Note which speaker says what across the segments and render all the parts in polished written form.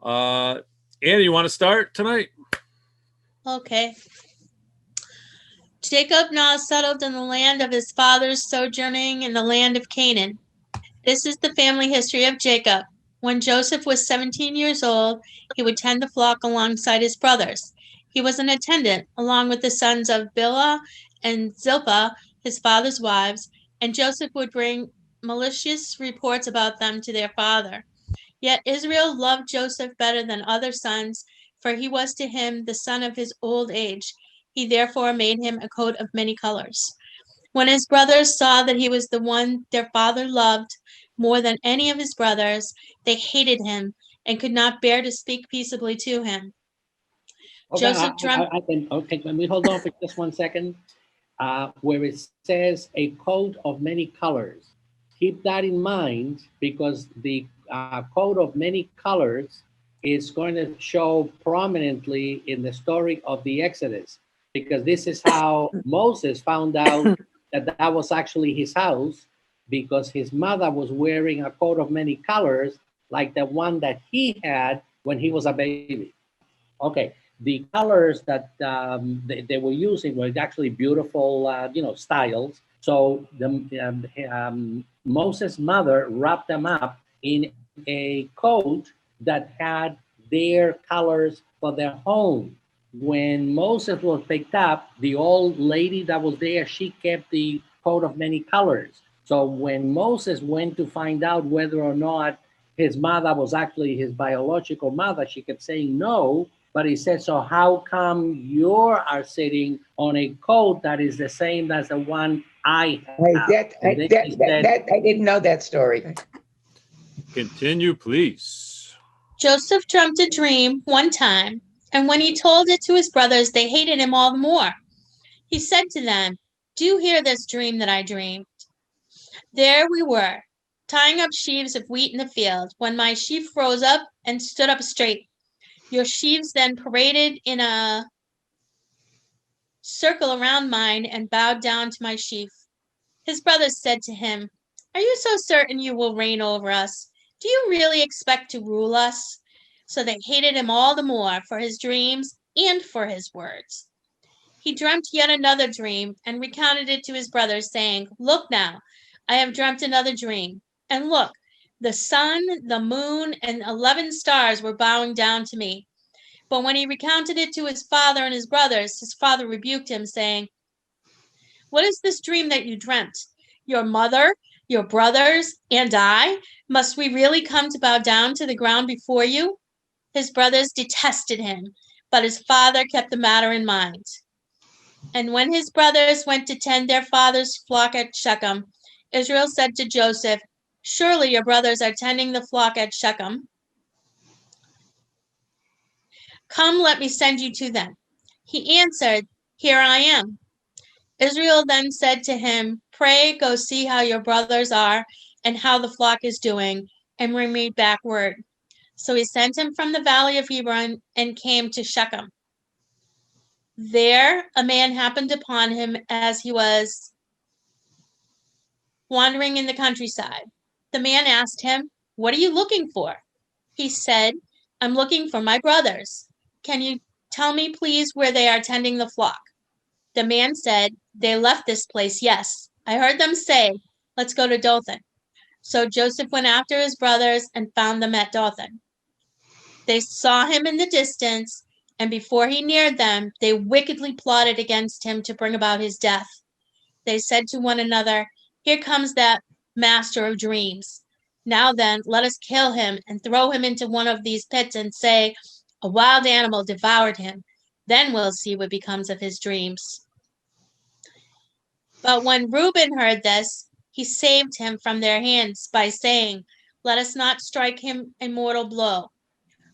Speaker 1: Annie, you want to start tonight?
Speaker 2: Okay. Jacob now settled in the land of his fathers, sojourning in the land of Canaan. This is the family history of Jacob. When Joseph was 17 years old, he would tend the flock alongside his brothers. He was an attendant, along with the sons of Bilhah and Zilpah, his father's wives, and Joseph would bring malicious reports about them to their father. Yet Israel loved Joseph better than other sons, for he was to him the son of his old age. He therefore made him a coat of many colors. When his brothers saw that he was the one their father loved more than any of his brothers, they hated him and could not bear to speak peaceably to him.
Speaker 3: Okay,
Speaker 2: Joseph dreamt.
Speaker 3: I can. Okay, let me hold on for just 1 second. Where it says a coat of many colors, keep that in mind because the coat of many colors is going to show prominently in the story of the Exodus, because this is how Moses found out that that was actually his house, because his mother was wearing a coat of many colors like the one that he had when he was a baby. Okay, the colors that they were using were actually beautiful, styles. So Moses' mother wrapped them up in a coat that had their colors for their home. When Moses was picked up, the old lady that was there, she kept the coat of many colors. So when Moses went to find out whether or not his mother was actually his biological mother, she kept saying no. But he said, so how come you are sitting on a coat that is the same as the one I have?
Speaker 4: I didn't know that story.
Speaker 1: Continue, please.
Speaker 2: Joseph dreamt a dream one time, and when he told it to his brothers, they hated him all the more. He said to them, "Do you hear this dream that I dreamed? There we were, tying up sheaves of wheat in the field, when my sheaf rose up and stood up straight. Your sheaves then paraded in a circle around mine and bowed down to my sheaf." His brothers said to him, "Are you so certain you will reign over us? Do you really expect to rule us?" So they hated him all the more for his dreams and for his words. He dreamt yet another dream and recounted it to his brothers, saying, "Look now, I have dreamt another dream. And look, the sun, the moon, and 11 stars were bowing down to me." But when he recounted it to his father and his brothers, his father rebuked him, saying, "What is this dream that you dreamt? Your mother, your brothers, and I? Must we really come to bow down to the ground before you?" His brothers detested him, but his father kept the matter in mind. And when his brothers went to tend their father's flock at Shechem, Israel said to Joseph, "Surely your brothers are tending the flock at Shechem. Come, let me send you to them." He answered, "Here I am." Israel then said to him, "Pray go see how your brothers are and how the flock is doing, and bring me back word." So he sent him from the valley of Hebron and came to Shechem. There a man happened upon him as he was wandering in the countryside. The man asked him, "What are you looking for?" He said, "I'm looking for my brothers. Can you tell me, please, where they are tending the flock?" The man said, "They left this place, yes. I heard them say, 'Let's go to Dothan.'" So Joseph went after his brothers and found them at Dothan. They saw him in the distance, and before he neared them, they wickedly plotted against him to bring about his death. They said to one another, "Here comes that master of dreams. Now then, let us kill him and throw him into one of these pits and say, 'A wild animal devoured him.' Then we'll see what becomes of his dreams." But when Reuben heard this, he saved him from their hands by saying, "Let us not strike him a mortal blow."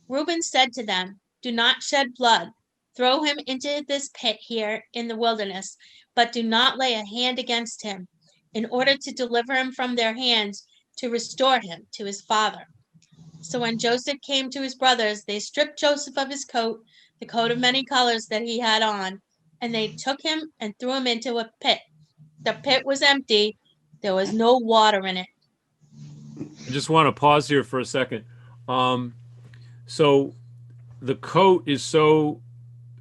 Speaker 2: Reuben said to them, "Do not shed blood. Throw him into this pit here in the wilderness, but do not lay a hand against him, in order to deliver him from their hands, to restore him to his father." So when Joseph came to his brothers, they stripped Joseph of his coat, the coat of many colors that he had on, and they took him and threw him into a pit. The pit was empty. There was no water in it.
Speaker 1: I just want to pause here for a second. So the coat is so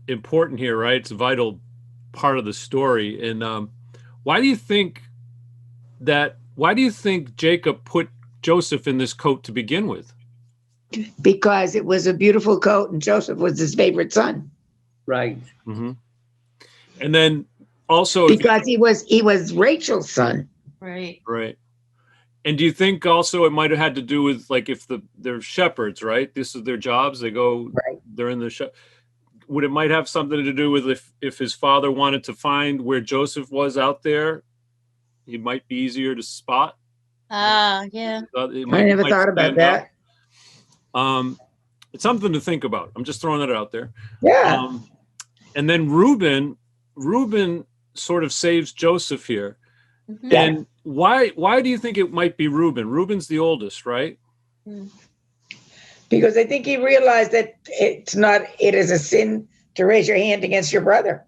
Speaker 1: important here, right? It's a vital part of the story. And why do you think Jacob put Joseph in this coat to begin with?
Speaker 4: Because it was a beautiful coat and Joseph was his favorite son.
Speaker 3: Right.
Speaker 1: Mm-hmm. And then also
Speaker 4: Because he was Rachel's son.
Speaker 2: Right.
Speaker 1: right. And do you think also it might have had to do with, like, if they're shepherds, right? This is their jobs. They go,
Speaker 4: Right.
Speaker 1: they're in the would it might have something to do with if his father wanted to find where Joseph was out there, he might be easier to spot.
Speaker 2: Ah, yeah.
Speaker 4: I never thought about that.
Speaker 1: It's something to think about. I'm just throwing it out there.
Speaker 4: Yeah.
Speaker 1: And then Reuben sort of saves Joseph here.
Speaker 2: Mhm.
Speaker 1: And why do you think it might be Reuben? Reuben's the oldest, right?
Speaker 4: Because I think he realized that it is a sin to raise your hand against your brother.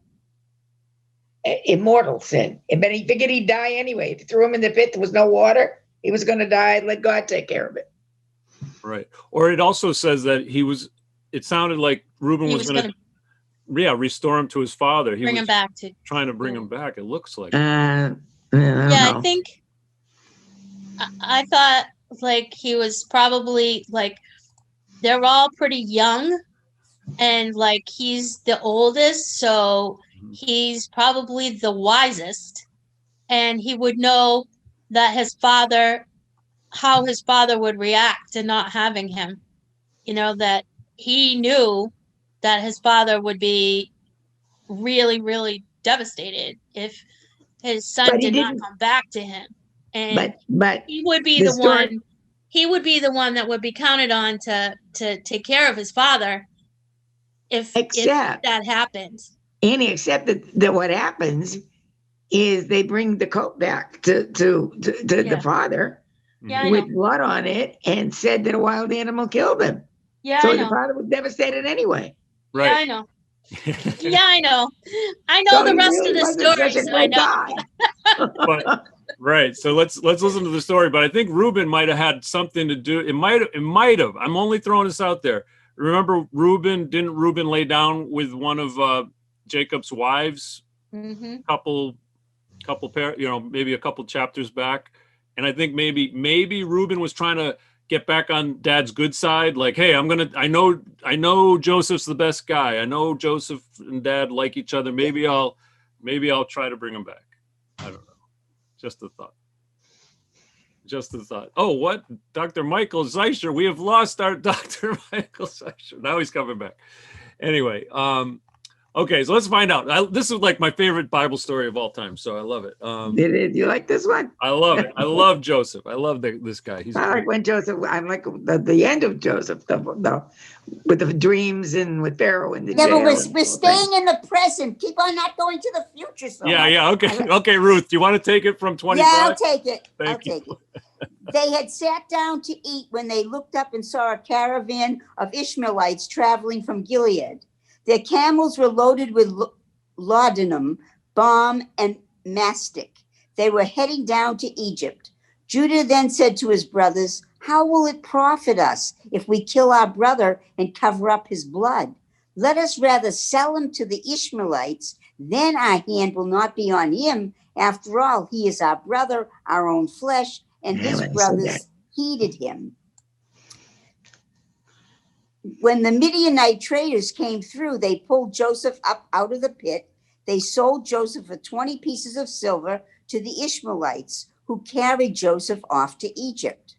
Speaker 4: Immortal sin. But he figured he'd die anyway. If you threw him in the pit, there was no water, he was going to die. Let God take care of it.
Speaker 1: Right. Or it also says that it sounded like Reuben was going to restore him to his father. He
Speaker 2: Bring
Speaker 1: was
Speaker 2: him back to.
Speaker 1: trying to bring him back, it looks like.
Speaker 4: I
Speaker 2: I think I thought like he was probably like they're all pretty young and like he's the oldest, so he's probably the wisest and he would know that how his father would react to not having him. You know, that he knew that his father would be really, really devastated if his son did not come back to him. And
Speaker 4: but
Speaker 2: he would be the one that would be counted on to take care of his father if that happens.
Speaker 4: Annie, except that what happens is they bring the coat back to the father with blood on it and said that a wild animal killed him.
Speaker 2: Yeah,
Speaker 4: so
Speaker 2: I
Speaker 4: the
Speaker 2: know.
Speaker 4: father was devastated anyway.
Speaker 1: Right.
Speaker 2: Yeah, I know. Yeah, I know. I know the rest of the story, so I know.
Speaker 1: But right. So let's listen to the story. But I think Reuben might have had something to do. It might have. I'm only throwing this out there. Remember didn't Reuben lay down with one of Jacob's wives?
Speaker 2: Mm-hmm.
Speaker 1: Couple pair, maybe a couple chapters back. And I think maybe Reuben was trying to get back on Dad's good side. Like, hey, I know Joseph's the best guy. I know Joseph and Dad like each other. Maybe I'll try to bring him back. I don't know. Just a thought. Oh, what? Dr. Michael Zeischer. We have lost our Dr. Michael Zeischer. Now he's coming back. Anyway, okay, so let's find out. This is like my favorite Bible story of all time, so I love it.
Speaker 4: You like this one?
Speaker 1: I love it. I love Joseph. I love this guy.
Speaker 4: I like when Joseph. I like the end of Joseph, with the dreams and with Pharaoh in the jail.
Speaker 5: Yeah, but we're staying in the present. Keep on not going to the future. So
Speaker 1: yeah. Okay, Ruth. Do you want to take it from 25?
Speaker 5: Yeah, I'll take it.
Speaker 1: Thank you.
Speaker 5: Take it. They had sat down to eat when they looked up and saw a caravan of Ishmaelites traveling from Gilead. Their camels were loaded with laudanum, balm, and mastic. They were heading down to Egypt. Judah then said to his brothers, "How will it profit us if we kill our brother and cover up his blood? Let us rather sell him to the Ishmaelites. Then our hand will not be on him. After all, he is our brother, our own flesh, and his brothers heeded him." When the Midianite traders came through, they pulled Joseph up out of the pit. They sold Joseph for 20 pieces of silver to the Ishmaelites, who carried Joseph off to Egypt.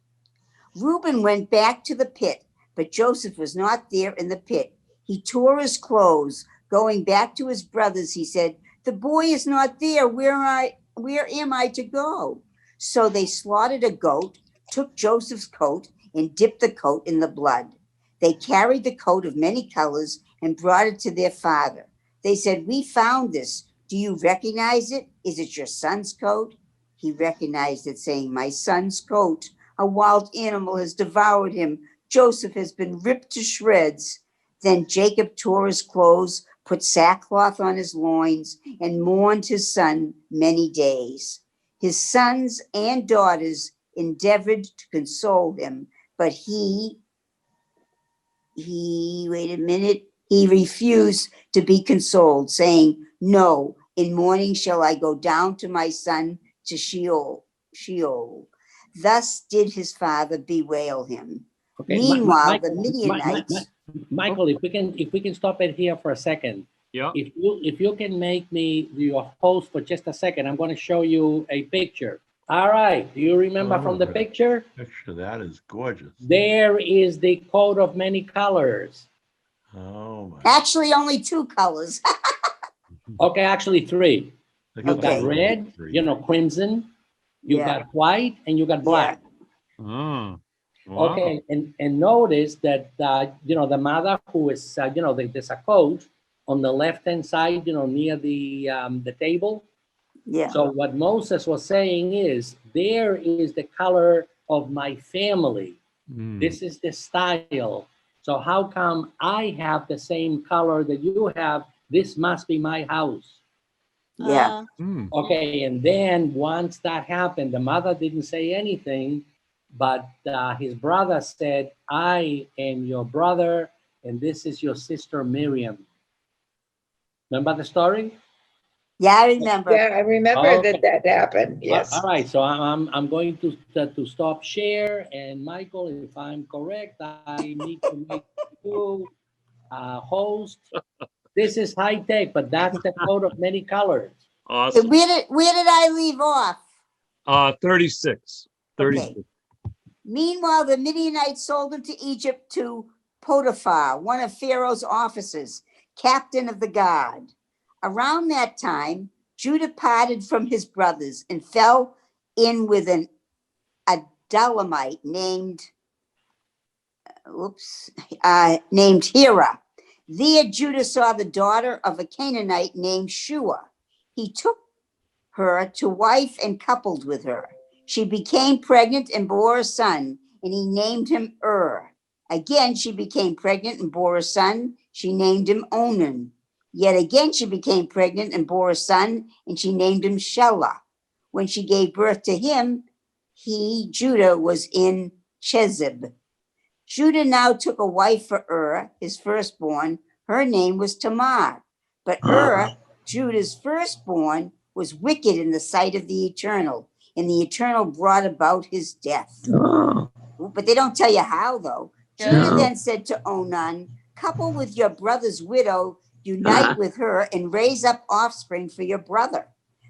Speaker 5: Reuben went back to the pit, but Joseph was not there in the pit. He tore his clothes. Going back to his brothers, he said, "The boy is not there. Where am I to go?" So they slaughtered a goat, took Joseph's coat, and dipped the coat in the blood. They carried the coat of many colors and brought it to their father. They said, "We found this. Do you recognize it? Is it your son's coat?" He recognized it, saying, "My son's coat. A wild animal has devoured him. Joseph has been ripped to shreds." Then Jacob tore his clothes, put sackcloth on his loins, and mourned his son many days. His sons and daughters endeavored to console him, but he wait a minute, he refused to be consoled, saying, no, in mourning shall I go down to my son to Sheol. Thus did his father bewail him.
Speaker 3: Okay,
Speaker 5: Meanwhile, the Midianites.
Speaker 3: Michael, if we can stop it here for a second.
Speaker 1: Yeah.
Speaker 3: If you can make me your host for just a second, I'm going to show you a picture. All right. Do you remember from the picture?
Speaker 6: Picture that is gorgeous.
Speaker 3: There is the coat of many colors.
Speaker 6: Oh my.
Speaker 5: Actually, only 2 colors.
Speaker 3: Okay, actually 3. You
Speaker 5: Okay.
Speaker 3: got red, crimson. You got white, and you got black.
Speaker 1: Mm. Wow.
Speaker 3: Okay, and notice that the mother who is there's a coat on the left hand side, near the table.
Speaker 5: Yeah.
Speaker 3: So what Moses was saying is, there is the color of my family.
Speaker 6: Mm.
Speaker 3: This is the style. So how come I have the same color that you have? This must be my house.
Speaker 5: Yeah.
Speaker 6: Mm.
Speaker 3: Okay, and then once that happened, the mother didn't say anything, but his brother said, I am your brother, and this is your sister Miriam. Remember the story?
Speaker 5: Yeah, I remember.
Speaker 4: Yeah, I remember
Speaker 3: Okay.
Speaker 4: that happened. Yes.
Speaker 3: All right, so I'm going to stop share, and Michael, if I'm correct, I need to make you host. This is high tech, but that's the coat of many colors.
Speaker 1: Awesome.
Speaker 5: Where did I leave off?
Speaker 1: 36. 36.
Speaker 5: Okay. Meanwhile, the Midianites sold him to Egypt to Potiphar, one of Pharaoh's officers, captain of the guard. Around that time, Judah parted from his brothers and fell in with an Adullamite named Hira. There, Judah saw the daughter of a Canaanite named Shua. He took her to wife and coupled with her. She became pregnant and bore a son, and he named him Again, she became pregnant and bore a son. She named him Onan. Yet again, she became pregnant and bore a son, and she named him Shelah. When she gave birth to him, Judah, was in Chezib. Judah now took a wife for his firstborn. Her name was Tamar. But Judah's firstborn, was wicked in the sight of the Eternal, and the Eternal brought about his death.
Speaker 4: Oh,
Speaker 5: But they don't tell you how, though.
Speaker 2: Yeah.
Speaker 5: Judah
Speaker 4: No.
Speaker 5: then said to Onan, couple with your brother's widow, unite with her, and raise up offspring for your brother.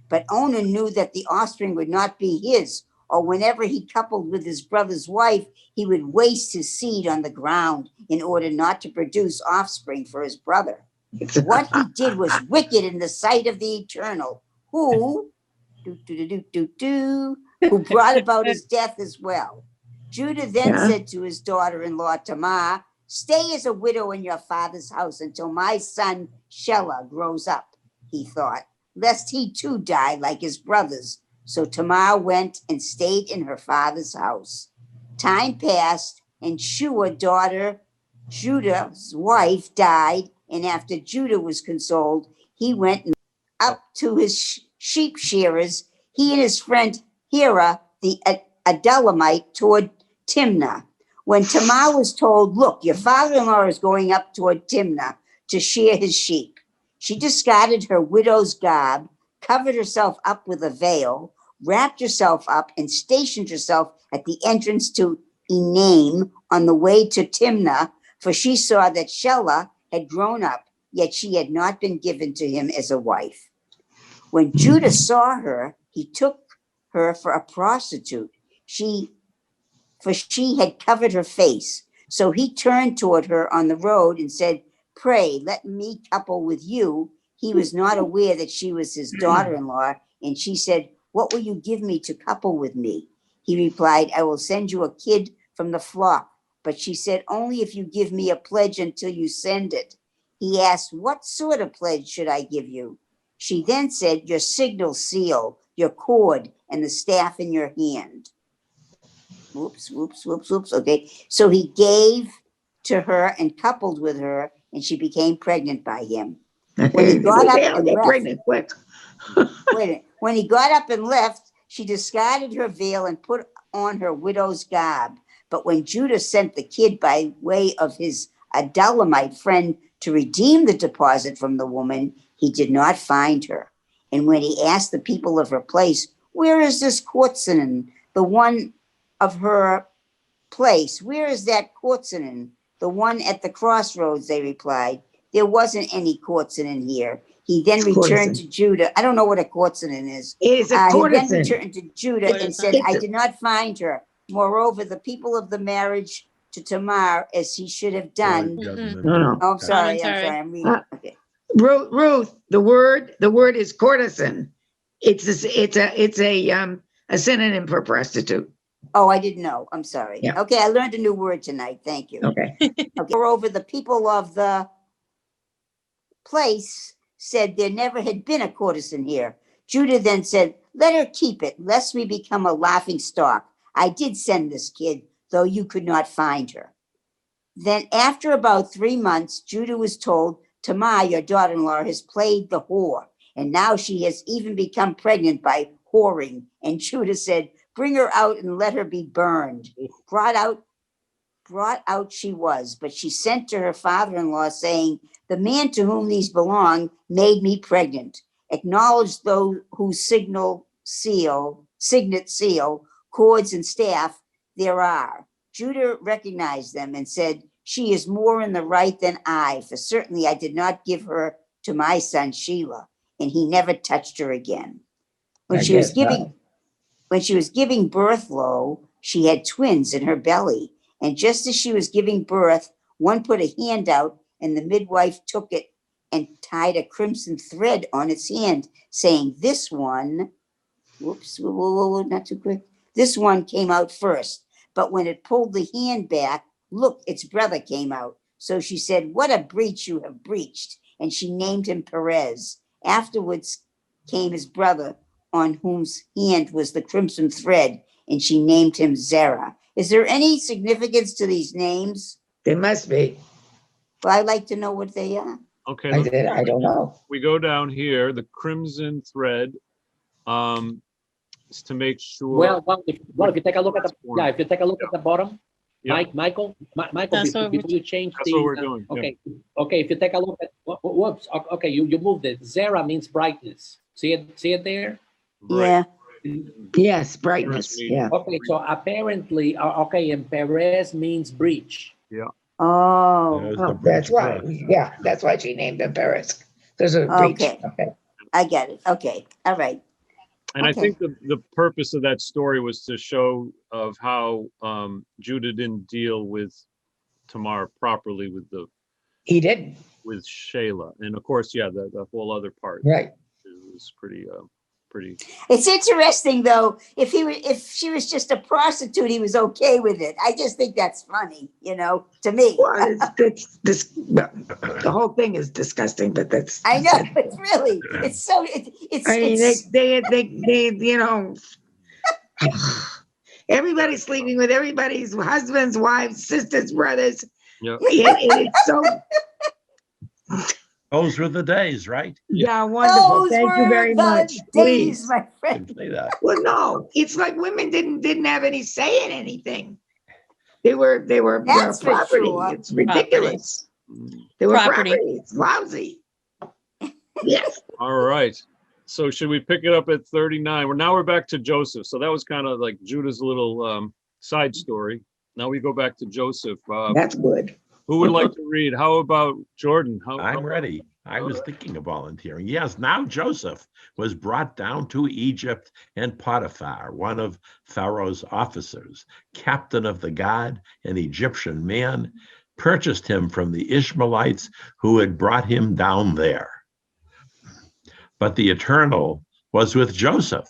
Speaker 5: But Onan knew that the offspring would not be his, or whenever he coupled with his brother's wife, he would waste his seed on the ground in order not to produce offspring for his brother. What he did was wicked in the sight of the Eternal, who brought about his death as well. Judah then
Speaker 4: Yeah.
Speaker 5: said to his daughter-in-law Tamar, stay as a widow in your father's house until my son Shelah grows up, he thought, lest he too die like his brothers. So Tamar went and stayed in her father's house. Time passed, and Shua, daughter Judah's wife, died, and after Judah was consoled, he went up to his sheep shearers, he and his friend Hira, the Adullamite, toward Timnah. When Tamar was told, look, your father-in-law is going up toward Timnah to shear his sheep, she discarded her widow's garb, covered herself up with a veil, wrapped herself up, and stationed herself at the entrance to Enaim on the way to Timnah, for she saw that Shelah had grown up, yet she had not been given to him as a wife. When Judah saw her, he took her for a prostitute, for she had covered her face. So he turned toward her on the road and said, pray, let me couple with you. He was not aware that she was his daughter-in-law, and she said, what will you give me to couple with me? He replied, I will send you a kid from the flock. But she said, only if you give me a pledge until you send it. He asked, what sort of pledge should I give you? She then said, your signal seal, your cord, and the staff in your hand. Whoops. Okay. So he gave to her and coupled with her, and she became pregnant by him. When he got up and
Speaker 4: get
Speaker 5: left,
Speaker 4: pregnant quick.
Speaker 5: when he got up and left, she discarded her veil and put on her widow's garb. But when Judah sent the kid by way of his Adullamite friend to redeem the deposit from the woman, he did not find her. And when he asked the people of her place, where is this Quartzinen, the one of her place? Where is that Quartzinen, the one at the crossroads? They replied, there wasn't any Quartzinen here. He then returned to Judah. I don't know what a Quartzinen is.
Speaker 4: It is a
Speaker 5: He then
Speaker 4: courtesan.
Speaker 5: returned to Judah and said,
Speaker 2: Courtesan.
Speaker 5: I did not find her. Moreover, the people of the marriage to Tamar, as he should have done.
Speaker 4: No.
Speaker 5: Oh, I'm sorry.
Speaker 2: Commentary.
Speaker 5: I'm reading. Okay.
Speaker 4: Ruth, the word is courtesan. It's a synonym for prostitute.
Speaker 5: Oh, I didn't know. I'm sorry.
Speaker 4: Yeah.
Speaker 5: Okay, I learned a new word tonight. Thank you.
Speaker 4: Okay.
Speaker 5: Okay. Moreover, the people of the place said there never had been a courtesan here. Judah then said, let her keep it, lest we become a laughing stock. I did send this kid, though you could not find her. Then after about 3 months, Judah was told, Tamar, your daughter-in-law, has played the whore, and now she has even become pregnant by whoring. And Judah said, bring her out and let her be burned. Brought out she was, but she sent to her father-in-law saying, the man to whom these belong made me pregnant. Acknowledge those whose signet seal, cords and staff there are. Judah recognized them and said, she is more in the right than I, for certainly I did not give her to my son Shelah, and he never touched her again. When she was giving birth, lo, she had twins in her belly. And just as she was giving birth, one put a hand out, and the midwife took it and tied a crimson thread on its hand, saying, this one, not too quick. This one came out first. But when it pulled the hand back, look, its brother came out. So she said, what a breach you have breached. And she named him Perez. Afterwards came his brother, on whose hand was the crimson thread, and she named him Zerah. Is there any significance to these names?
Speaker 4: There must be.
Speaker 5: Well, I'd like to know what they are.
Speaker 1: Okay.
Speaker 4: I don't know.
Speaker 1: We go down here, the crimson thread, is to make sure.
Speaker 3: Well, if you take a look at the bottom,
Speaker 1: Yeah.
Speaker 3: Michael,
Speaker 2: That's
Speaker 3: before
Speaker 2: what
Speaker 3: you change
Speaker 1: That's what we're doing. Yeah.
Speaker 3: Okay. If you take a look at, whoops. Okay, you moved it. Zera means brightness. See it there?
Speaker 1: Right.
Speaker 5: Yeah.
Speaker 4: Yes, brightness.
Speaker 1: Means-
Speaker 4: Yeah.
Speaker 3: Okay, so apparently, and Perez means breach.
Speaker 5: Oh,
Speaker 4: Oh, that's why. Yeah, that's why she named him Paris. There's a breach.
Speaker 5: Okay.
Speaker 4: Okay.
Speaker 5: I get it. Okay. All right.
Speaker 1: And I
Speaker 5: Okay.
Speaker 1: think the purpose of that story was to show of how Judah didn't deal with Tamar properly
Speaker 4: He didn't.
Speaker 1: with Shayla. And of course, yeah, the whole other part
Speaker 4: Right.
Speaker 1: was pretty.
Speaker 5: It's interesting though. If she was just a prostitute, he was okay with it. I just think that's funny, to me.
Speaker 4: Well, the whole thing is disgusting, but that's.
Speaker 5: I know, but really, it's so.
Speaker 4: I mean, they everybody's sleeping with everybody's husbands, wives, sisters, brothers.
Speaker 1: Yeah.
Speaker 4: It's so.
Speaker 6: Those were the days, right?
Speaker 4: Yeah, wonderful.
Speaker 5: Those
Speaker 4: Thank you
Speaker 5: were
Speaker 4: very
Speaker 5: the
Speaker 4: much.
Speaker 5: days,
Speaker 4: Please.
Speaker 5: my friend.
Speaker 6: Didn't say that.
Speaker 4: Well, no, it's like women didn't have any say in anything. They were
Speaker 5: That's for
Speaker 4: property.
Speaker 5: sure.
Speaker 4: It's ridiculous. They were
Speaker 2: Property.
Speaker 4: property. It's lousy. Yes.
Speaker 1: All right. So should we pick it up at 39? We're back to Joseph. So that was kind of like Judah's little side story. Now we go back to Joseph.
Speaker 4: That's good.
Speaker 1: Who would like to read? How about Jordan?
Speaker 6: I'm ready. I was thinking of volunteering. Yes, now Joseph was brought down to Egypt, and Potiphar, one of Pharaoh's officers, captain of the guard, an Egyptian man, purchased him from the Ishmaelites who had brought him down there. But the Eternal was with Joseph.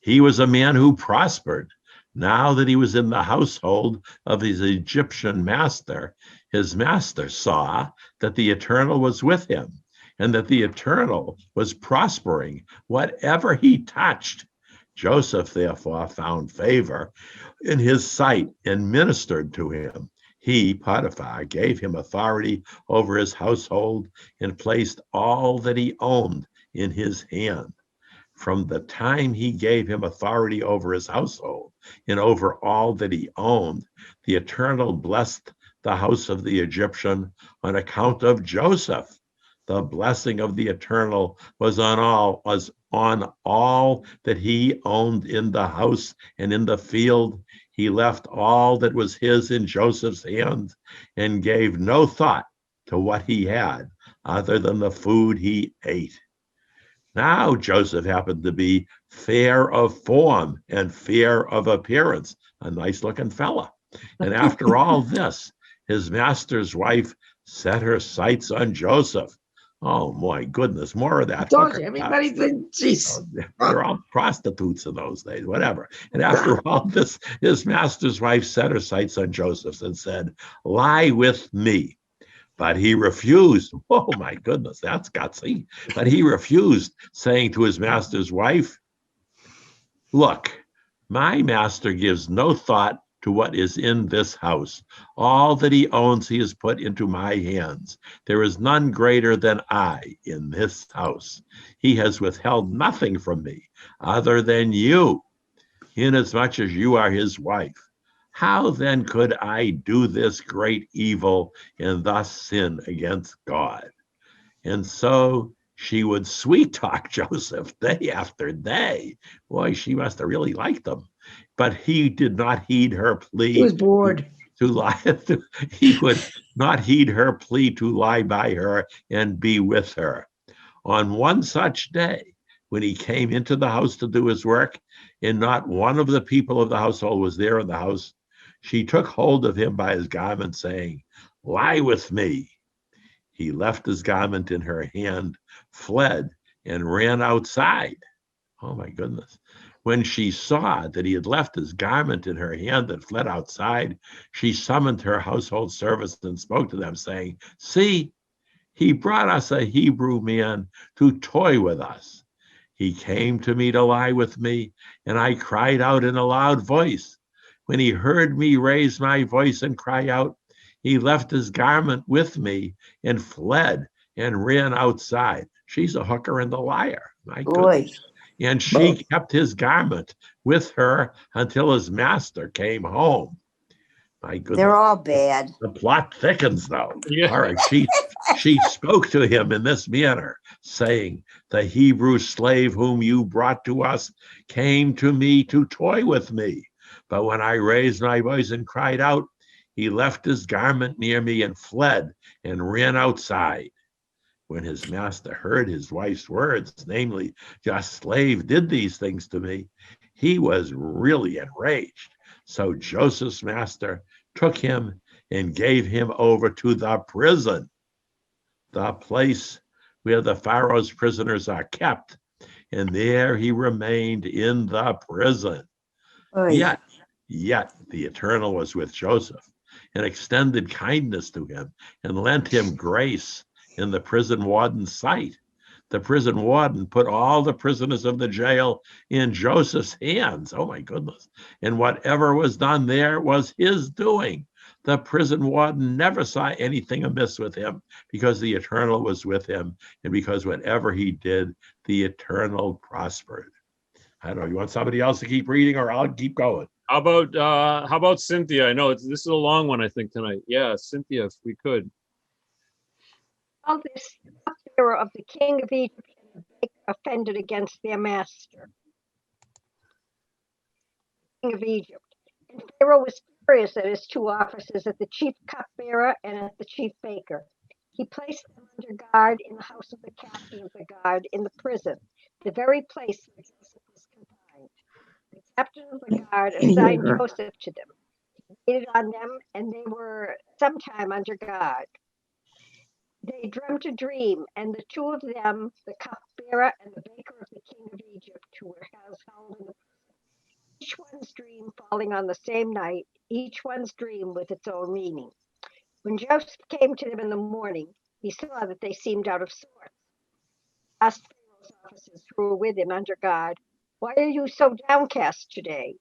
Speaker 6: He was a man who prospered. Now that he was in the household of his Egyptian master, his master saw that the Eternal was with him, and that the Eternal was prospering whatever he touched. Joseph therefore found favor in his sight and ministered to him. He, Potiphar, gave him authority over his household and placed all that he owned in his hand. From the time he gave him authority over his household and over all that he owned, the Eternal blessed the house of the Egyptian on account of Joseph. The blessing of the Eternal was on all that he owned in the house and in the field. He left all that was his in Joseph's hand and gave no thought to what he had other than the food he ate. Now Joseph happened to be fair of form and fair of appearance, a nice looking fella. And after all this, his master's wife set her sights on Joseph. Oh my goodness, more of that.
Speaker 4: Told you, everybody's been, jeez.
Speaker 6: They're all prostitutes in those days, whatever. And after all this, his master's wife set her sights on Joseph and said, lie with me. But he refused. Oh my goodness, that's gutsy. But he refused, saying to his master's wife, look, my master gives no thought to what is in this house. All that he owns, he has put into my hands. There is none greater than I in this house. He has withheld nothing from me other than you, inasmuch as you are his wife. How then could I do this great evil and thus sin against God? And so she would sweet talk Joseph day after day. Boy, she must have really liked him. But he did not heed her plea.
Speaker 4: He was bored.
Speaker 6: To lie. He would not heed her plea to lie by her and be with her. On one such day, when he came into the house to do his work, and not one of the people of the household was there in the house, she took hold of him by his garment, saying, lie with me. He left his garment in her hand, fled, and ran outside. Oh my goodness. When she saw that he had left his garment in her hand and fled outside, she summoned her household servants and spoke to them, saying, see, he brought us a Hebrew man to toy with us. He came to me to lie with me, and I cried out in a loud voice. When he heard me raise my voice and cry out, he left his garment with me and fled and ran outside. She's a hooker and a liar. My goodness. And she kept his garment with her until his master came home. My goodness.
Speaker 5: They're all bad.
Speaker 6: The plot thickens, though.
Speaker 1: Yeah.
Speaker 6: All right. She spoke to him in this manner, saying, the Hebrew slave whom you brought to us came to me to toy with me. But when I raised my voice and cried out, he left his garment near me and fled and ran outside. When his master heard his wife's words, namely, your slave did these things to me, he was really enraged. So Joseph's master took him and gave him over to the prison, the place where the Pharaoh's prisoners are kept. And there he remained in the prison. Yet the Eternal was with Joseph and extended kindness to him and lent him grace in the prison warden's sight. The prison warden put all the prisoners of the jail in Joseph's hands. Oh my goodness. And whatever was done there was his doing. The prison warden never saw anything amiss with him because the Eternal was with him and because whatever he did, the Eternal prospered. I don't know. You want somebody else to keep reading or I'll keep going?
Speaker 1: How about Cynthia? I know this is a long one, I think, tonight. Yeah, Cynthia, if we could.
Speaker 7: All this cupbearer of the king of Egypt and the baker offended against their master, king of Egypt. And Pharaoh was furious at his two officers, at the chief cupbearer and at the chief baker. He placed them under guard in the house of the captain of the guard in the prison, the very place where Joseph was confined. The captain of the guard assigned Joseph to them. He waited on them, and they were sometime under guard. They dreamt a dream, and the two of them, the cupbearer and the baker of the king of Egypt, who were held in the prison, each one's dream falling on the same night, each one's dream with its own meaning. When Joseph came to them in the morning, he saw that they seemed out of sorts. He asked Pharaoh's officers who were with him under guard, why are you so downcast today?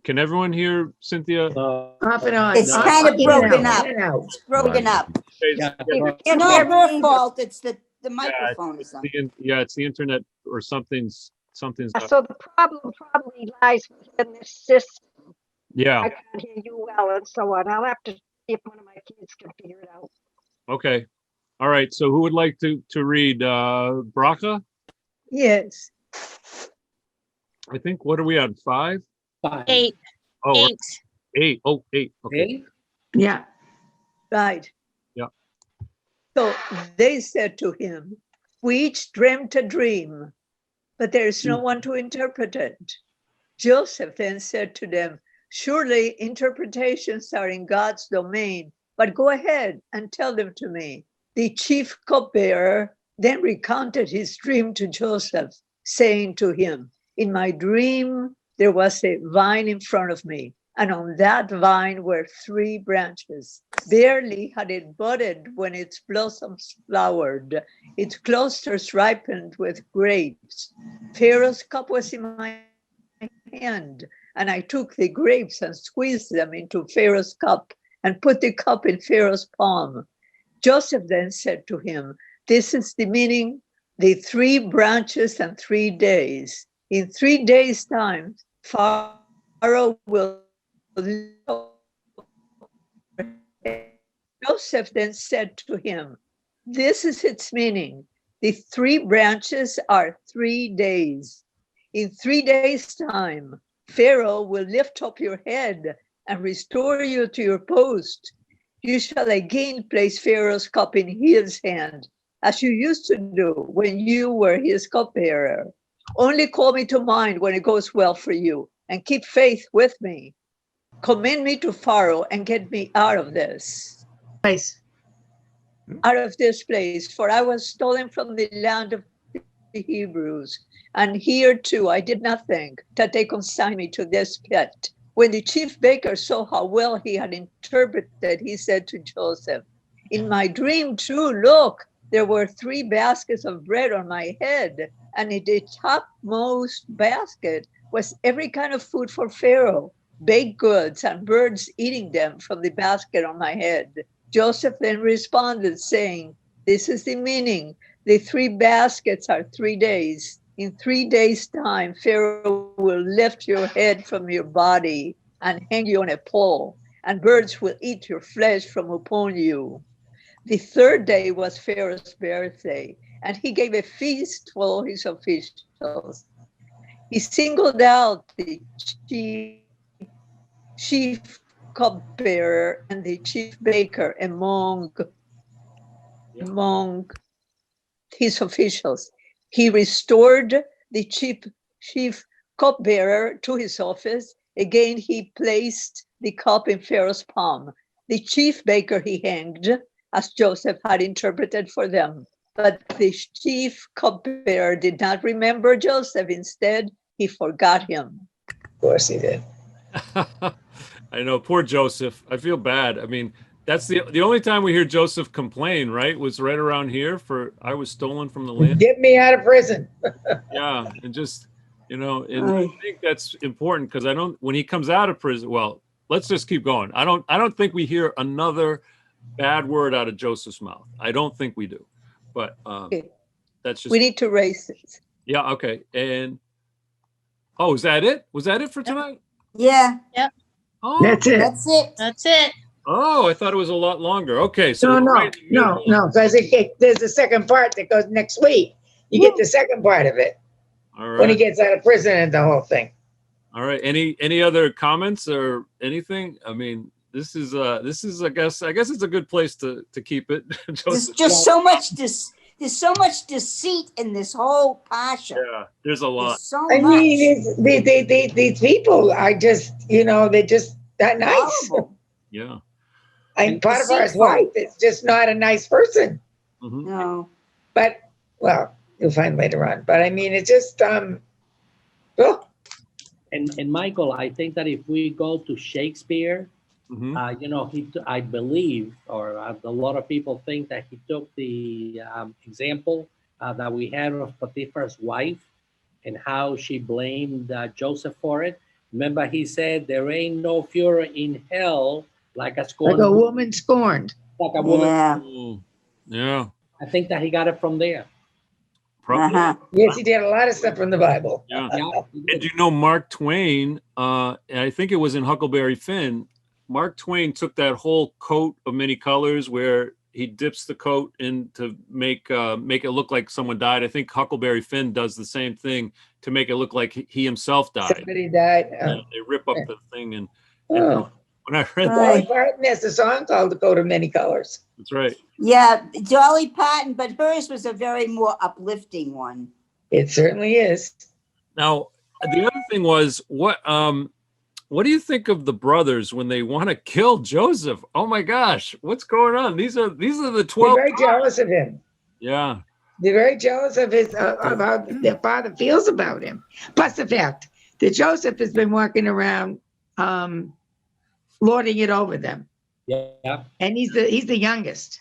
Speaker 1: Can everyone hear Cynthia?
Speaker 4: Off and on.
Speaker 5: It's kind of broken up. It's broken up.
Speaker 3: Yeah.
Speaker 5: It's not her fault. It's the microphone or something.
Speaker 1: It's the internet or something's.
Speaker 7: So the problem probably lies within this system.
Speaker 1: Yeah.
Speaker 7: I can't hear you well and so on. I'll have to see if one of my kids can figure it out.
Speaker 1: Okay. All right. So who would like to read Bracha?
Speaker 8: Yes.
Speaker 1: I think, what are we on? 5?
Speaker 3: 5.
Speaker 2: 8.
Speaker 1: Oh,
Speaker 2: 8.
Speaker 1: 8. Oh, 8. Okay.
Speaker 3: 8?
Speaker 4: Yeah.
Speaker 8: Right.
Speaker 1: Yeah.
Speaker 8: So they said to him, we each dreamt a dream, but there is no one to interpret it. Joseph then said to them, surely interpretations are in God's domain, but go ahead and tell them to me. The chief cupbearer then recounted his dream to Joseph, saying to him, in my dream, there was a vine in front of me, and on that vine were 3 branches. Barely had it budded when its blossoms flowered, its clusters ripened with grapes. Pharaoh's cup was in my hand, and I took the grapes and squeezed them into Pharaoh's cup and put the cup in Pharaoh's palm. Joseph then said to him, this is the meaning, the 3 branches and 3 days. In 3 days' time, Pharaoh will. Joseph then said to him, this is its meaning. The 3 branches are 3 days. In 3 days' time, Pharaoh will lift up your head and restore you to your post. You shall again place Pharaoh's cup in his hand, as you used to do when you were his cupbearer. Only call me to mind when it goes well for you, and keep faith with me. Commend me to Pharaoh and get me out of this.
Speaker 4: Nice.
Speaker 8: Out of this place, for I was stolen from the land of the Hebrews, and here too I did not think that they consigned me to this pit. When the chief baker saw how well he had interpreted, he said to Joseph, in my dream too, look, there were 3 baskets of bread on my head, and in the topmost basket was every kind of food for Pharaoh, baked goods and birds eating them from the basket on my head. Joseph then responded, saying, this is the meaning. The 3 baskets are 3 days. In 3 days' time, Pharaoh will lift your head from your body and hang you on a pole, and birds will eat your flesh from upon you. The 3rd day was Pharaoh's birthday, and he gave a feast to all his officials. He singled out the chief cupbearer and the chief baker among his officials. He restored the chief cupbearer to his office. Again, he placed the cup in Pharaoh's palm. The chief baker he hanged, as Joseph had interpreted for them. But the chief cupbearer did not remember Joseph. Instead, he forgot him.
Speaker 4: Of course he did.
Speaker 1: I know, poor Joseph. I feel bad. I mean, that's the only time we hear Joseph complain, right? Was right around here for I was stolen from the land.
Speaker 4: Get me out of prison.
Speaker 1: Yeah, and just, and I think that's important because when he comes out of prison, well, let's just keep going. I don't think we hear another bad word out of Joseph's mouth. I don't think we do. But that's just,
Speaker 8: we need to raise this.
Speaker 1: Yeah, okay. And is that it? Was that it for tonight?
Speaker 5: Yeah,
Speaker 1: Oh,
Speaker 4: That's it.
Speaker 5: that's it.
Speaker 2: That's it.
Speaker 1: Oh, I thought it was a lot longer. Okay, so
Speaker 4: No, because there's a second part that goes next week. You get the second part of it
Speaker 1: All right.
Speaker 4: when he gets out of prison and the whole thing.
Speaker 1: All right. Any other comments or anything? I mean, this is I guess it's a good place to keep it.
Speaker 5: There's
Speaker 1: Joseph.
Speaker 5: just so much there's so much deceit in this whole pasha.
Speaker 1: Yeah, there's a lot.
Speaker 5: There's so
Speaker 4: I
Speaker 5: much.
Speaker 4: mean, these people are just, they're just that nice.
Speaker 5: Horrible.
Speaker 1: Yeah.
Speaker 4: And Potiphar's
Speaker 5: deceitful.
Speaker 4: wife is just not a nice person.
Speaker 1: Mhm.
Speaker 5: No.
Speaker 4: But, well, you'll find later on. But I mean, it's just, well,
Speaker 3: And Michael, I think that if we go to Shakespeare,
Speaker 1: Mhm.
Speaker 3: I believe, or a lot of people think that he took the example that we had of Potiphar's wife and how she blamed Joseph for it. Remember, he said, there ain't no fury in hell like a scorned
Speaker 4: like a woman scorned.
Speaker 3: like a woman.
Speaker 5: Yeah.
Speaker 1: Oh, yeah.
Speaker 3: I think that he got it from there.
Speaker 1: Probably.
Speaker 5: Uh-huh.
Speaker 4: Yes, he did a lot of stuff from the Bible.
Speaker 1: Yeah.
Speaker 3: Yeah, he
Speaker 1: And
Speaker 3: did.
Speaker 1: Mark Twain, and I think it was in Huckleberry Finn, Mark Twain took that whole coat of many colors where he dips the coat in to make it look like someone died. I think Huckleberry Finn does the same thing to make it look like he himself died.
Speaker 4: Somebody died.
Speaker 1: Yeah, they rip up the thing and
Speaker 4: Oh.
Speaker 1: when I read
Speaker 4: Dolly
Speaker 1: that,
Speaker 4: Parton has a song called "The Coat of Many Colors."
Speaker 1: that's right.
Speaker 5: Yeah, Dolly Parton, but hers was a very more uplifting one.
Speaker 4: It certainly is.
Speaker 1: Now, the other thing was what do you think of the brothers when they want to kill Joseph? Oh my gosh, what's going on? These are the
Speaker 4: They're
Speaker 1: 12.
Speaker 4: very jealous of him.
Speaker 1: Yeah.
Speaker 4: They're very jealous of his of how their father feels about him. Plus the fact that Joseph has been walking around lording it over them.
Speaker 3: Yeah.
Speaker 4: And he's the youngest.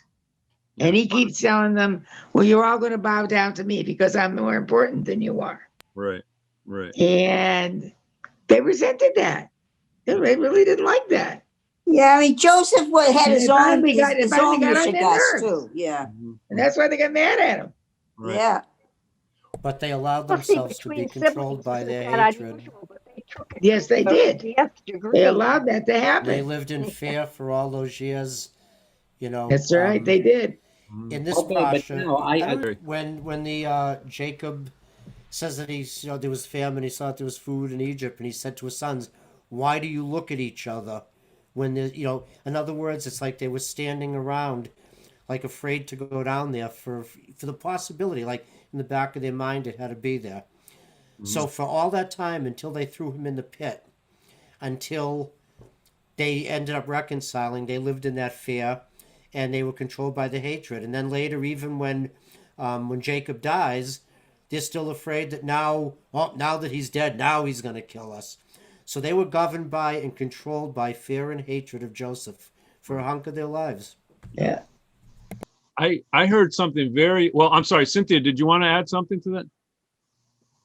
Speaker 4: And he keeps telling them, well, you're all going to bow down to me because I'm more important than you are.
Speaker 1: Right. Right.
Speaker 4: And they resented that. They really didn't like that.
Speaker 5: Yeah, I mean, Joseph had his own
Speaker 4: finally got on their
Speaker 5: mishigas
Speaker 4: nerves.
Speaker 5: too. Yeah.
Speaker 4: And that's why they got mad at him.
Speaker 1: Right.
Speaker 5: Yeah.
Speaker 9: But they allowed
Speaker 7: Well, see,
Speaker 9: themselves to be
Speaker 7: between
Speaker 9: controlled
Speaker 7: siblings
Speaker 9: by
Speaker 7: isn't
Speaker 9: their
Speaker 7: that
Speaker 9: hatred.
Speaker 7: unusual, but they took it
Speaker 4: Yes, they
Speaker 7: to
Speaker 4: did.
Speaker 7: the nth degree.
Speaker 4: They allowed that to
Speaker 9: They
Speaker 4: happen.
Speaker 9: lived in fear for all those years, you know.
Speaker 4: That's right, they did.
Speaker 9: In this
Speaker 3: Okay, but
Speaker 9: portion,
Speaker 3: now I agree.
Speaker 9: when the Jacob says that there was famine, he saw that there was food in Egypt, and he said to his sons, "Why do you look at each other?" When there's, in other words, it's like they were standing around, like afraid to go down there for the possibility, like in the back of their mind, it had to be there. So for all that time until they threw him in the pit, until they ended up reconciling, they lived in that fear, and they were controlled by the hatred. And then later, even when Jacob dies, they're still afraid that now that he's dead, now he's going to kill us. So they were governed by and controlled by fear and hatred of Joseph for a hunk of their lives.
Speaker 4: Yeah.
Speaker 1: I heard something very well. I'm sorry, Cynthia, did you want to add something to that?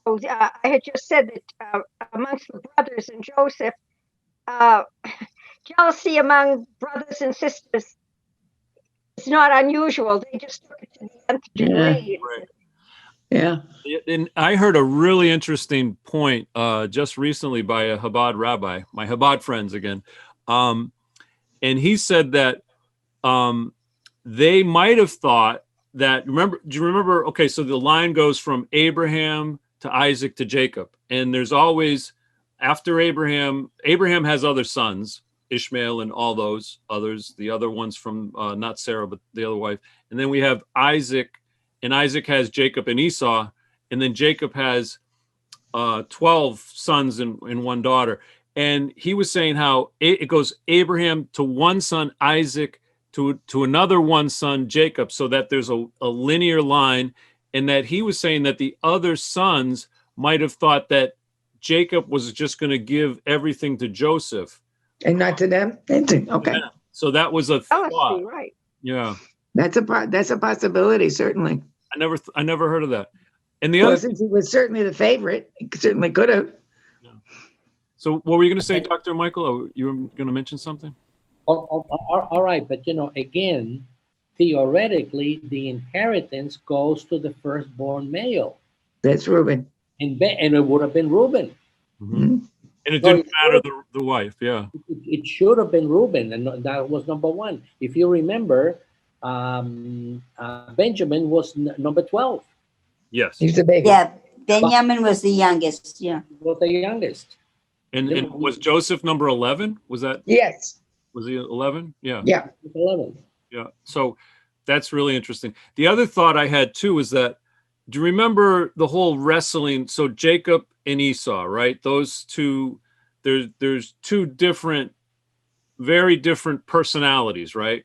Speaker 7: Oh, I had just said that amongst the brothers and Joseph, jealousy among brothers and sisters is not unusual. They just took it to the nth degree.
Speaker 1: Right.
Speaker 4: Yeah.
Speaker 1: And I heard a really interesting point just recently by a Chabad rabbi, my Chabad friends again. And he said that they might have thought that, do you remember? Okay, so the line goes from Abraham to Isaac to Jacob. And there's always, after Abraham has other sons, Ishmael and all those others, the other ones from not Sarah, but the other wife. And then we have Isaac, and Isaac has Jacob and Esau. And then Jacob has 12 sons and one daughter. And he was saying how it goes Abraham to one son, Isaac, to another one son, Jacob, so that there's a linear line. And that he was saying that the other sons might have thought that Jacob was just going to give everything to Joseph.
Speaker 4: And not to them? Okay.
Speaker 1: Yeah. So that was a thought.
Speaker 7: Right.
Speaker 1: Yeah.
Speaker 4: That's a possibility, certainly.
Speaker 1: I never heard of that. And the
Speaker 4: Well,
Speaker 1: other,
Speaker 4: since he was certainly the favorite, he certainly could have.
Speaker 1: so what were you going to say, Dr. Michael? Oh, you were going to mention something?
Speaker 3: All right, but again, theoretically, the inheritance goes to the firstborn male,
Speaker 4: That's Reuben.
Speaker 3: and it would have been Reuben.
Speaker 1: Mm-hmm. And it didn't matter the wife, yeah.
Speaker 3: It should have been Reuben, and that was number one. If you remember, Benjamin was number 12.
Speaker 1: Yes.
Speaker 4: He's the baby.
Speaker 5: Yeah. Benjamin was the youngest. Yeah.
Speaker 3: He was the youngest.
Speaker 1: And was Joseph number 11? Was he 11? Yeah.
Speaker 4: Yeah.
Speaker 3: 11.
Speaker 1: Yeah. So that's really interesting. The other thought I had too is that, do you remember the whole wrestling? So Jacob and Esau, right? Those two, there's two different, very different personalities, right?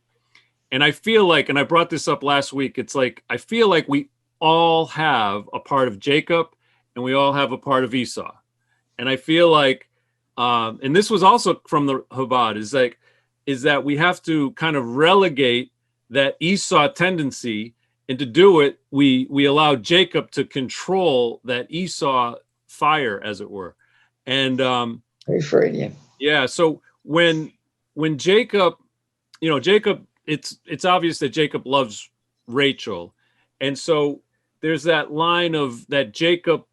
Speaker 1: And I feel like, and I brought this up last week, it's like, I feel like we all have a part of Jacob and we all have a part of Esau. And I feel like, and this was also from the Chabad, is that we have to kind of relegate that Esau tendency, and to do it, we allow Jacob to control that Esau fire, as it were. And
Speaker 4: Very Freudian.
Speaker 1: yeah, so when Jacob, Jacob, it's obvious that Jacob loves Rachel, and so there's that line of that Jacob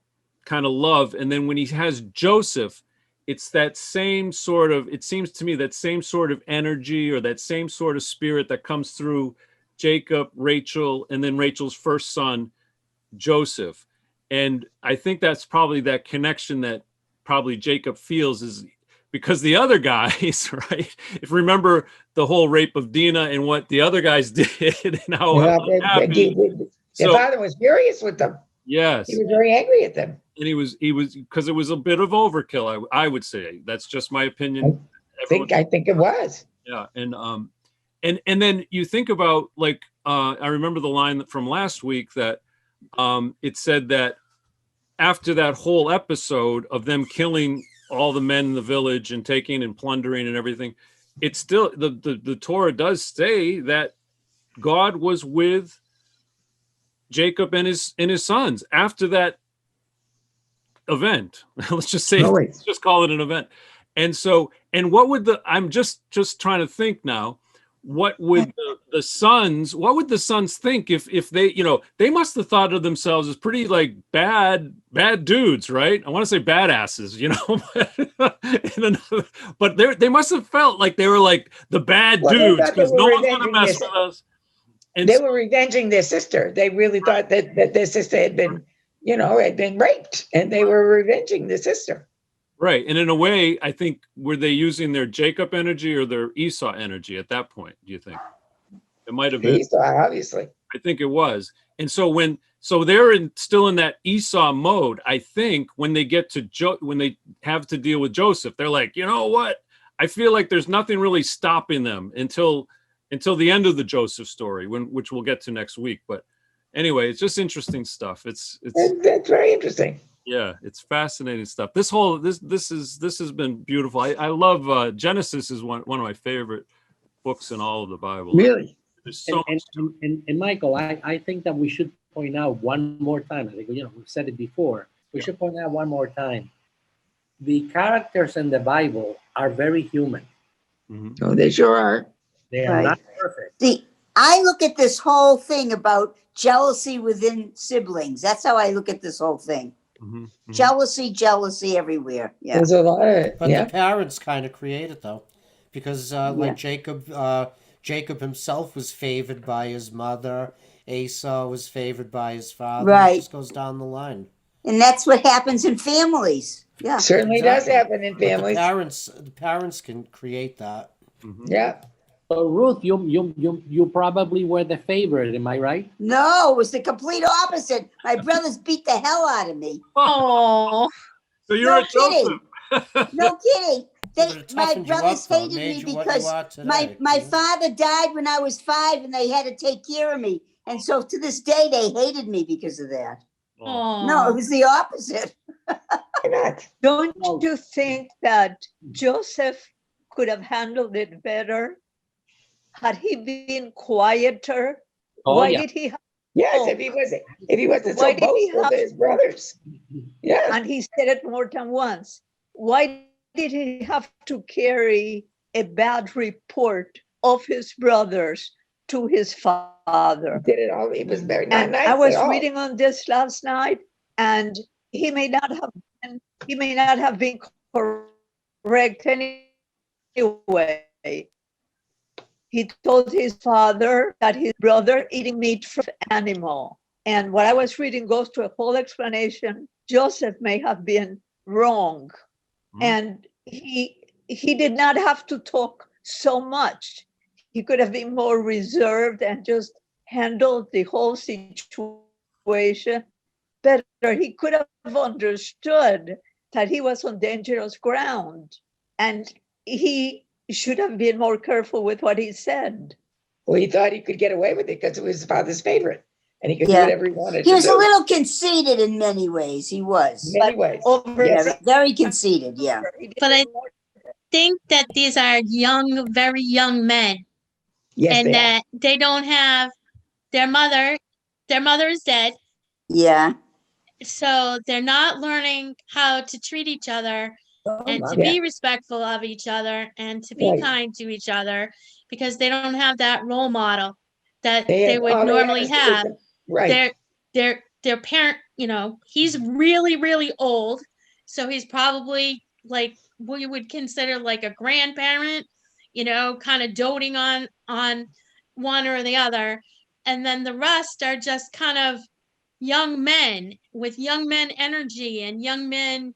Speaker 1: kind of love, and then when he has Joseph, it's that same sort of, it seems to me, that same sort of energy or that same sort of spirit that comes through Jacob, Rachel, and then Rachel's first son, Joseph. And I think that's probably that connection that probably Jacob feels, is because the other guys, right? If you remember the whole rape of Dinah and what the other guys did and how unhappy.
Speaker 4: Their father was furious with them.
Speaker 1: Yes.
Speaker 4: He was very angry at them.
Speaker 1: And he was because it was a bit of overkill. I would say that's just my opinion.
Speaker 4: I think it was.
Speaker 1: Yeah. And then you think about, like, I remember the line from last week that it said that after that whole episode of them killing all the men in the village and taking and plundering and everything, it's still the Torah does say that God was with Jacob and his sons after that event. Let's just say, let's just call it an event. And so, and what would I'm just trying to think now, what would the sons think if they, they must have thought of themselves as pretty like bad dudes, right? I want to say badasses, but they must have felt like they were like the bad dudes because no one's gonna mess with us. And
Speaker 4: they were revenging their sister. They really thought that their sister had been raped, and they were revenging the sister.
Speaker 1: Right. And in a way, I think, were they using their Jacob energy or their Esau energy at that point, do you think? It might have been.
Speaker 4: Esau, obviously.
Speaker 1: I think it was. And so so they're still in that Esau mode, I think, when they get to when they have to deal with Joseph, they're like, you know what? I feel like there's nothing really stopping them until the end of the Joseph story, which we'll get to next week. But anyway, it's just interesting stuff. That's
Speaker 4: very interesting.
Speaker 1: Yeah, it's fascinating stuff. This has been beautiful. I love Genesis is one of my favorite books in all of the Bible.
Speaker 3: Really?
Speaker 1: There's so much.
Speaker 3: And Michael, I think that we should point out one more time. I think we've said it before. We should point out one more time. The characters in the Bible are very human.
Speaker 1: Mm-hmm.
Speaker 4: Oh, they sure are.
Speaker 3: They are not perfect.
Speaker 5: I look at this whole thing about jealousy within siblings. That's how I look at this whole thing.
Speaker 1: Mm-hmm. Mm-hmm.
Speaker 5: Jealousy everywhere. Yeah.
Speaker 4: There's a lot of it.
Speaker 9: But the parents kind of create it, though, because like Jacob himself was favored by his mother. Esau was favored by his father.
Speaker 5: Right.
Speaker 9: It just goes down the line.
Speaker 5: And that's what happens in families. Yeah.
Speaker 4: Certainly does happen in families.
Speaker 9: The parents can create that.
Speaker 1: Mm-hmm.
Speaker 4: Yeah.
Speaker 3: So Ruth, you probably were the favorite, am I right?
Speaker 5: No, it was the complete opposite. My brothers beat the hell out of me.
Speaker 2: Oh.
Speaker 1: So you're a Joseph.
Speaker 5: No kidding. My
Speaker 9: toughened you
Speaker 5: brothers
Speaker 9: up, though.
Speaker 5: hated
Speaker 9: Made
Speaker 5: me
Speaker 9: you what
Speaker 5: because
Speaker 9: you are today.
Speaker 5: my father died when I was 5 and they had to take care of me. And so to this day, they hated me because of that.
Speaker 2: Oh.
Speaker 5: No, it was the opposite.
Speaker 4: Why not?
Speaker 8: Don't you think that Joseph could have handled it better? Had he been quieter? Why did he have?
Speaker 4: Yes, if he wasn't so boastful to his brothers. Yeah.
Speaker 8: And he said it more than once. Why did he have to carry a bad report of his brothers to his father?
Speaker 4: He did it all. He was very not nice.
Speaker 8: I was
Speaker 4: at all.
Speaker 8: reading on this last night, and he may not have been correct anyway. He told his father that his brother eating meat from animal. And what I was reading goes to a whole explanation. Joseph may have been wrong. Mm-hmm. And he did not have to talk so much. He could have been more reserved and just handled the whole situation better. He could have understood that he was on dangerous ground. And he should have been more careful with what he said.
Speaker 4: Well, he thought he could get away with it because it was his father's favorite, and he could do whatever he wanted.
Speaker 5: He was a little conceited in many ways. He was.
Speaker 4: Many ways.
Speaker 5: Very conceited, yeah.
Speaker 2: But I think that these are very young men.
Speaker 4: Yes,
Speaker 2: and that they don't have their mother is dead.
Speaker 5: Yeah.
Speaker 2: So they're not learning how to treat each other and to be respectful of each other and to be kind to each other, because they don't have that role model that they would normally have.
Speaker 4: Right.
Speaker 2: Their parent, he's really, really old. So he's probably like we would consider like a grandparent, you know, kind of doting on one or the other. And then the rest are just kind of young men with young men energy and young men,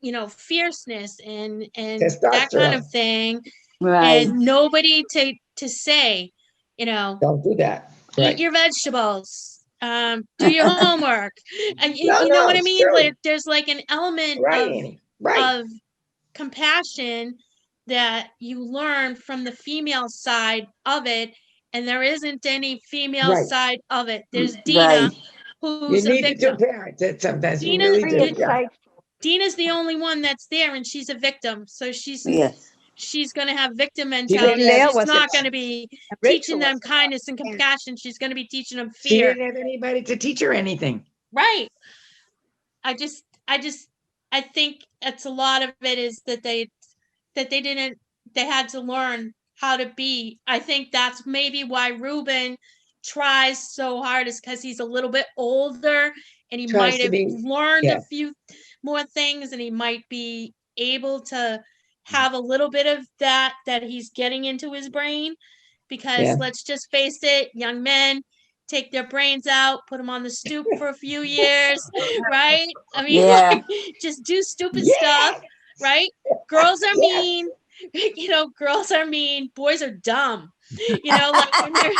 Speaker 2: you know, fierceness and that kind of
Speaker 4: Testosterone.
Speaker 2: thing.
Speaker 5: Right.
Speaker 2: And nobody to say, you know,
Speaker 4: Don't do that.
Speaker 2: eat
Speaker 4: Right.
Speaker 2: your vegetables, do your homework. And
Speaker 4: No,
Speaker 2: you know what I
Speaker 4: it's
Speaker 2: mean?
Speaker 4: true.
Speaker 2: Like there's like an element
Speaker 4: Right, Annie. Right.
Speaker 2: of compassion that you learn from the female side of it, and there isn't any female
Speaker 4: Right.
Speaker 2: side of it. There's
Speaker 5: Right.
Speaker 2: Dina,
Speaker 4: You
Speaker 2: who's a
Speaker 4: need the two
Speaker 2: victim.
Speaker 4: parents. Sometimes you
Speaker 2: Dina,
Speaker 4: really
Speaker 7: Very
Speaker 4: do. Yeah.
Speaker 7: insightful.
Speaker 2: Dina's the only one that's there, and she's a victim. So
Speaker 5: Yeah.
Speaker 2: she's going to have victim
Speaker 8: And
Speaker 2: mentality.
Speaker 8: Leah
Speaker 2: She's
Speaker 8: was
Speaker 2: not
Speaker 8: about,
Speaker 2: going to be
Speaker 8: and
Speaker 2: teaching
Speaker 8: Rachel
Speaker 2: them
Speaker 8: was about.
Speaker 2: kindness and compassion. She's going to be teaching them
Speaker 4: She
Speaker 2: fear.
Speaker 4: didn't have anybody to teach her anything.
Speaker 2: Right. I think it's a lot of it is that they had to learn how to be. I think that's maybe why Ruben tries so hard, is because he's a little bit older and he
Speaker 4: Tries
Speaker 2: might
Speaker 4: to
Speaker 2: have
Speaker 4: be,
Speaker 2: learned
Speaker 4: yeah.
Speaker 2: a few more things, and he might be able to have a little bit of that he's getting into his brain. Because
Speaker 4: Yeah.
Speaker 2: let's just face it, young men take their brains out, put them on the stoop for a few years, right? I mean,
Speaker 5: Yeah.
Speaker 2: like, just do stupid
Speaker 4: Yeah.
Speaker 2: stuff, right? Girls are
Speaker 4: Yes.
Speaker 2: mean, you know, girls are mean, boys are dumb, you know, like when they're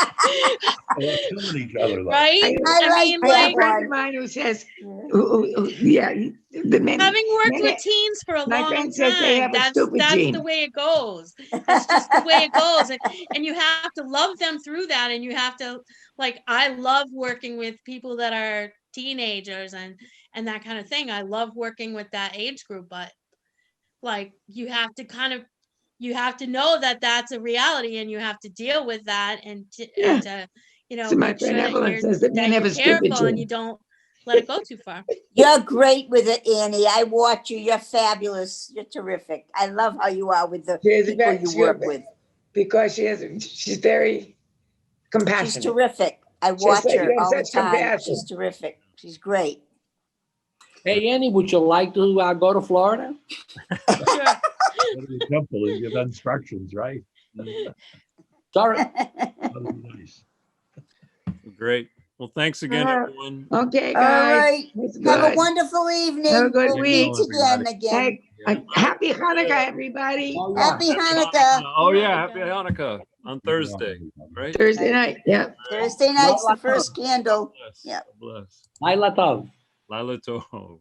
Speaker 6: They're killing each other, though.
Speaker 2: right.
Speaker 5: I like
Speaker 2: mean,
Speaker 4: I have a
Speaker 2: like,
Speaker 4: friend of mine who says, yeah, the men.
Speaker 2: having worked
Speaker 4: men-
Speaker 2: with teens for a
Speaker 4: my
Speaker 2: long
Speaker 4: friend says they
Speaker 2: time,
Speaker 4: have a
Speaker 2: that's
Speaker 4: stupid
Speaker 2: the
Speaker 4: gene.
Speaker 2: way it goes. That's just the way it goes. And you have to love them through that. And you have to, like, I love working with people that are teenagers and that kind of thing. I love working with that age group, but like, you have to know that that's a reality, and you have to deal with that, and
Speaker 4: Yeah.
Speaker 2: to you know,
Speaker 4: So my
Speaker 2: make sure
Speaker 4: friend
Speaker 2: that
Speaker 4: Evelyn
Speaker 2: you're
Speaker 4: says that men have a stupid
Speaker 2: careful and
Speaker 4: gene.
Speaker 2: you don't let it go too far.
Speaker 5: You're great with it, Annie. I watch you. You're fabulous. You're terrific. I love how you are with the people you work with.
Speaker 4: Because she's very compassionate.
Speaker 5: She's terrific. I
Speaker 4: Just
Speaker 5: watch
Speaker 4: like
Speaker 5: her
Speaker 4: you have
Speaker 5: all the
Speaker 4: such
Speaker 5: time.
Speaker 4: compassion.
Speaker 5: She's terrific. She's great.
Speaker 3: Hey, Annie, would you like to go to Florida?
Speaker 2: Sure.
Speaker 6: Go to the temple and give instructions, right?
Speaker 3: Sorry.
Speaker 6: That would be nice.
Speaker 1: Great. Well, thanks again, everyone.
Speaker 4: Okay,
Speaker 5: All
Speaker 4: guys.
Speaker 5: right.
Speaker 4: It's
Speaker 5: Have a
Speaker 4: good.
Speaker 5: wonderful evening.
Speaker 4: Have a good
Speaker 5: We'll
Speaker 4: week.
Speaker 5: meet again.
Speaker 4: Happy Hanukkah, everybody.
Speaker 3: Oh, yeah.
Speaker 5: Happy Hanukkah.
Speaker 1: Oh yeah, happy Hanukkah on Thursday, right?
Speaker 4: Thursday night. Yeah.
Speaker 5: Thursday night's the first candle.
Speaker 1: Bless.
Speaker 5: Yeah.
Speaker 1: Bless.
Speaker 3: Laila Tov.
Speaker 1: Lila Tov.